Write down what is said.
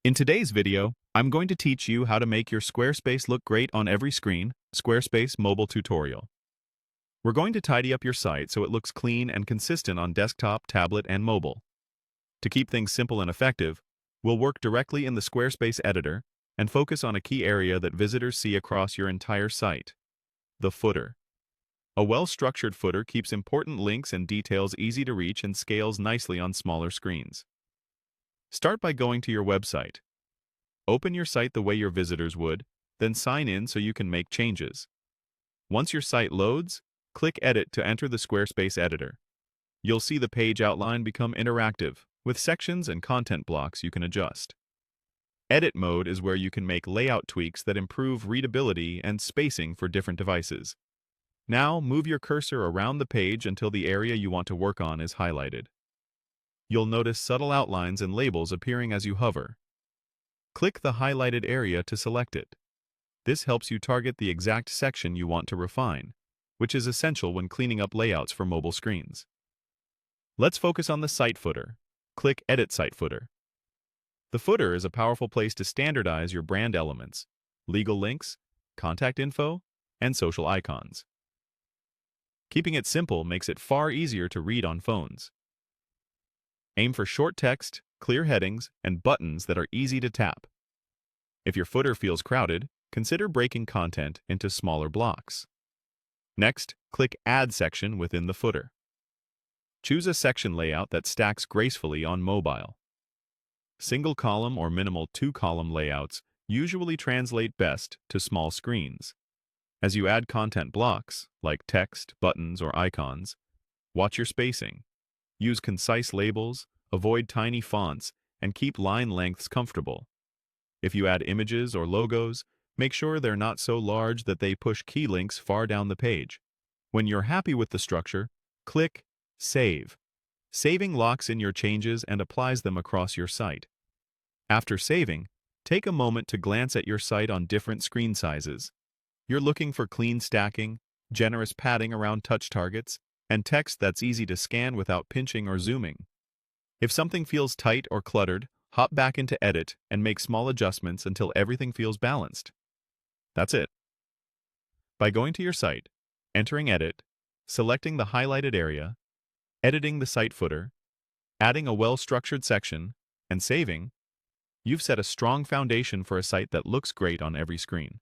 In today's video, I'm going to teach you how to make your Squarespace look great on every screen, Squarespace mobile tutorial. We're going to tidy up your site so it looks clean and consistent on desktop, tablet, and mobile. To keep things simple and effective, we'll work directly in the Squarespace editor and focus on a key area that visitors see across your entire site: the footer. A well-structured footer keeps important links and details easy to reach and scales nicely on smaller screens. Start by going to your website. Open your site the way your visitors would, then sign in so you can make changes. Once your site loads, click Edit to enter the Squarespace editor. You'll see the page outline become interactive, with sections and content blocks you can adjust. Edit mode is where you can make layout tweaks that improve readability and spacing for different devices. Now, move your cursor around the page until the area you want to work on is highlighted. You'll notice subtle outlines and labels appearing as you hover. Click the highlighted area to select it. This helps you target the exact section you want to refine, which is essential when cleaning up layouts for mobile screens. Let's focus on the site footer. Click Edit Site Footer. The footer is a powerful place to standardize your brand elements, legal links, contact info, and social icons. Keeping it simple makes it far easier to read on phones. Aim for short text, clear headings, and buttons that are easy to tap. If your footer feels crowded, consider breaking content into smaller blocks. Next, click Add Section within the footer. Choose a section layout that stacks gracefully on mobile. Single-column or minimal two-column layouts usually translate best to small screens. As you add content blocks, like text, buttons, or icons, watch your spacing. Use concise labels, avoid tiny fonts, and keep line lengths comfortable. If you add images or logos, make sure they're not so large that they push key links far down the page. When you're happy with the structure, click Save. Saving locks in your changes and applies them across your site. After saving, take a moment to glance at your site on different screen sizes. You're looking for clean stacking, generous padding around touch targets, and text that's easy to scan without pinching or zooming. If something feels tight or cluttered, hop back into Edit and make small adjustments until everything feels balanced. That's it. By going to your site, entering Edit, selecting the highlighted area, editing the site footer, adding a well-structured section, and saving, you've set a strong foundation for a site that looks great on every screen.